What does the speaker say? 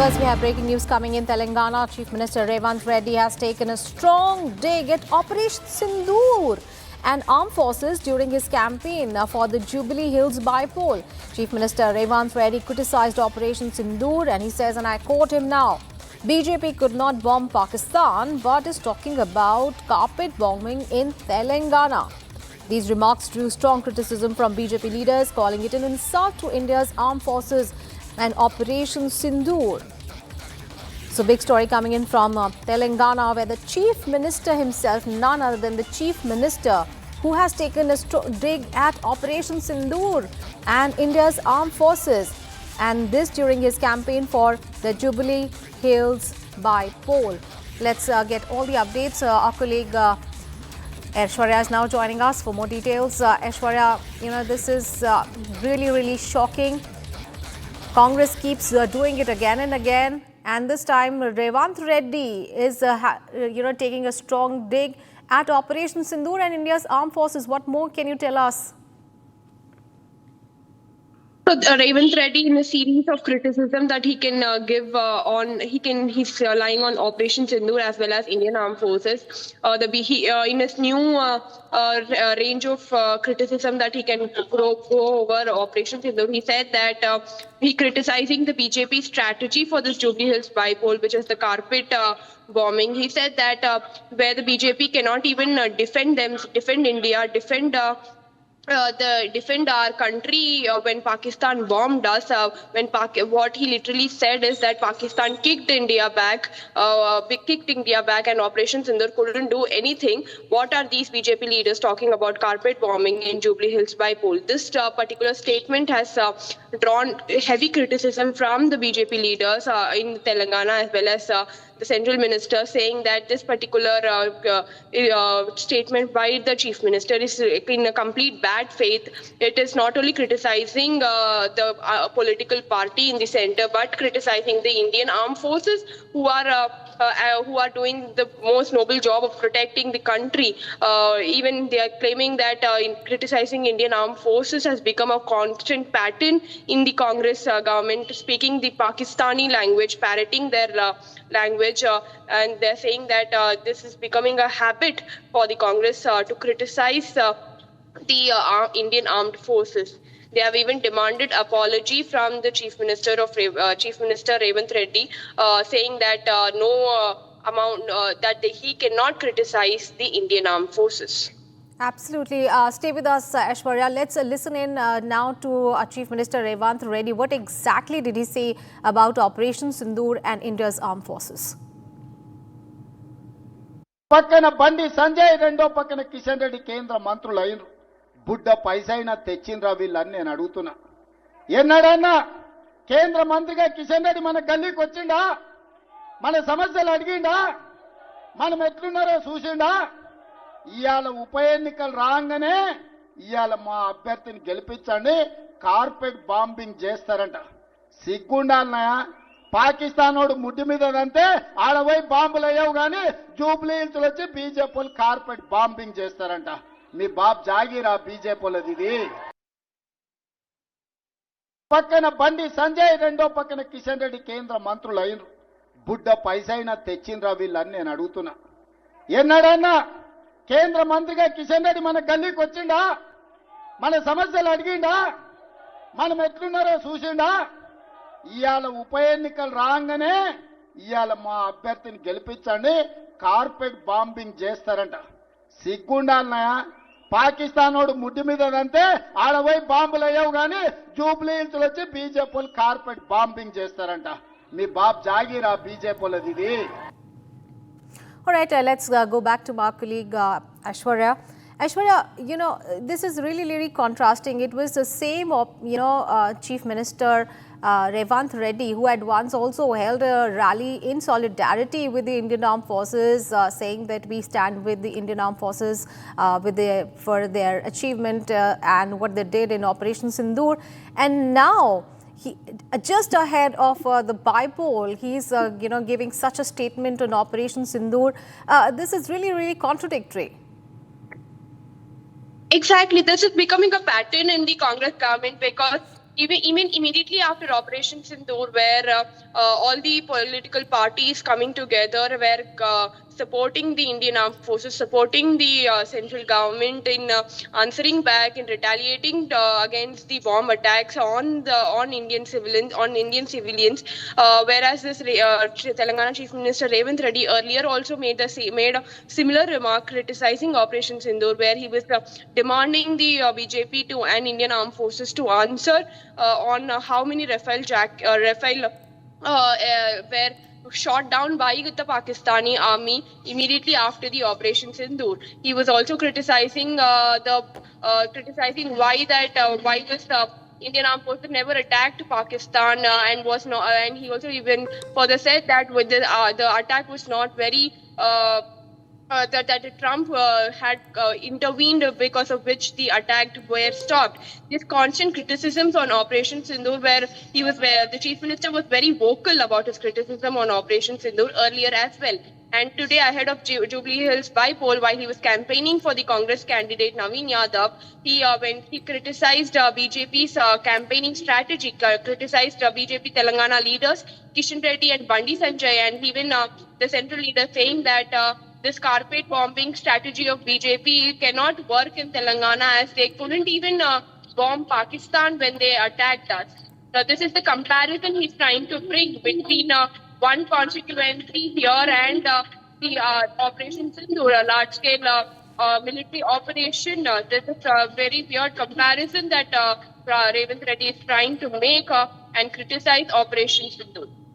Viewers, we have breaking news coming in. Telangana Chief Minister Revanth Reddy has taken a strong dig at Operation Sindoor and armed forces during his campaign for the Jubilee Hills by-poll. Chief Minister Revanth Reddy criticized Operation Sindoor and he says, and I quote him now, BJP could not bomb Pakistan but is talking about carpet bombing in Telangana. These remarks drew strong criticism from BJP leaders, calling it an insult to India's armed forces and Operation Sindoor. So big story coming in from Telangana, where the Chief Minister himself, none other than the Chief Minister, who has taken a dig at Operation Sindoor and India's armed forces, and this during his campaign for the Jubilee Hills by-poll. Let's get all the updates. Our colleague Aishwarya is now joining us for more details. Aishwarya, this is really shocking. Congress keeps doing it again and again, and this time Revanth Reddy is taking a strong dig at Operation Sindoor and India's armed forces. What more can you tell us? So Revanth Reddy, in a series of criticism that he can he's lying on Operation Sindoor as well as Indian Armed Forces. In his new range of criticism that he can go over Operation Sindoor, he said that he criticizing the BJP strategy for this Jubilee Hills by-poll, which is the carpet bombing. He said that where the BJP cannot even defend India, defend our country when Pakistan bombed us. What he literally said is that Pakistan kicked India back, and Operation Sindoor couldn't do anything. What are these BJP leaders talking about carpet bombing in Jubilee Hills by-poll? This particular statement has drawn heavy criticism from the BJP leaders in Telangana as well as the central minister, saying that this particular statement by the chief minister is in a complete bad faith. It is not only criticizing the political party in the center, but criticizing the Indian armed forces who are doing the most noble job of protecting the country. Even they are claiming that in criticizing Indian armed forces has become a constant pattern in the Congress government, speaking the Pakistani language, parroting their language, and they're saying that this is becoming a habit for the Congress to criticize the Indian armed forces. They have even demanded apology from the Chief Minister Revanth Reddy, saying that that he cannot criticize the Indian armed forces. Absolutely. Stay with us, Aishwarya. Let's listen in now to Chief Minister Revanth Reddy. What exactly did he say about Operation Sindoor and India's armed forces? పక్కన బండి సంజయ్ రెండో పక్కన కిషన్ రెడ్డి కేంద్ర మంత్రులు అయినరు. బుడ్డ పైసైనా తెచ్చిండ్రా వీళ్ళని నేను అడుగుతున్నా. ఎన్నడన్నా కేంద్ర మంత్రిగా కిషన్ రెడ్డి మన గల్లీకి వచ్చిండా? మన సమస్యలు అడిగిండా? మనం ఎట్లున్నారో చూసిండా? ఇవాళ ఉప ఎన్నికలు రాగానే ఇవాళ మా అభ్యర్థిని గెలిపించండి, కార్పెట్ బాంబింగ్ చేస్తారంట. సిగ్గుండాలన్నాయా? పాకిస్తాన్ వాడు ముడ్డి మీదంటే ఆడపోయి బాంబులు అయ్యావు కానీ జూబ్లీ హిల్స్ వచ్చి బీజేపీ కార్పెట్ బాంబింగ్ చేస్తారంట. మీ బాబు జాగిరా బీజేపీలది ఇది. పక్కన బండి సంజయ్ రెండో పక్కన కిషన్ రెడ్డి కేంద్ర మంత్రులు అయినరు. బుడ్డ పైసైనా తెచ్చిండ్రా వీళ్ళని నేను అడుగుతున్నా. ఎన్నడన్నా కేంద్ర మంత్రిగా కిషన్ రెడ్డి మన గల్లీకి వచ్చిండా? మన సమస్యలు అడిగిండా? మనం ఎట్లున్నారో చూసిండా? ఇవాళ ఉప ఎన్నికలు రాగానే ఇవాళ మా అభ్యర్థిని గెలిపించండి, కార్పెట్ బాంబింగ్ చేస్తారంట. సిగ్గుండాలన్నాయా? పాకిస్తాన్ వాడు ముడ్డి మీదంటే ఆడపోయి బాంబులు అయ్యావు కానీ జూబ్లీ హిల్స్ వచ్చి బీజేపీ కార్పెట్ బాంబింగ్ చేస్తారంట. మీ బాబు జాగిరా బీజేపీలది ఇది. All right, let's go back to our colleague Aishwarya. Aishwarya, this is really contrasting. It was the same, Chief Minister Revanth Reddy, who had once also held a rally in solidarity with the Indian Armed Forces, saying that we stand with the Indian Armed Forces for their achievement and what they did in Operation Sindoor. And now, just ahead of the by-poll, he's giving such a statement on Operation Sindoor. This is really contradictory. Exactly. This is becoming a pattern in the Congress government because even immediately after Operation Sindoor, where all the political parties coming together were supporting the Indian armed forces, supporting the central government in answering back and retaliating against the bomb attacks on Indian civilians. Whereas Telangana Chief Minister Revanth Reddy earlier also made a similar remark criticizing Operation Sindoor, where he was demanding the BJP to and Indian armed forces to answer on how many Rafale were shot down by the Pakistani army immediately after the Operation Sindoor. He was also criticizing criticizing why this Indian armed forces never attacked Pakistan and was not and he also even further said that with the attack was not very that Trump had intervened, because of which the attack were stopped. These constant criticisms on Operation Sindoor, where the chief minister was very vocal about his criticism on Operation Sindoor earlier as well. And today, ahead of Jubilee Hills by-poll, while he was campaigning for the Congress candidate Naveen Yadav, when he criticized BJP's campaigning strategy, criticized BJP Telangana leaders Kishan Reddy and Bandi Sanjay, and even the central leader saying that this carpet bombing strategy of BJP cannot work in Telangana, as they couldn't even bomb Pakistan when they attacked us. This is the comparison he's trying to bring between one constituency here and the Operation Sindoor, a large-scale military operation. This is a very weird comparison that Revanth Reddy is trying to make and criticize Operation Sindoor.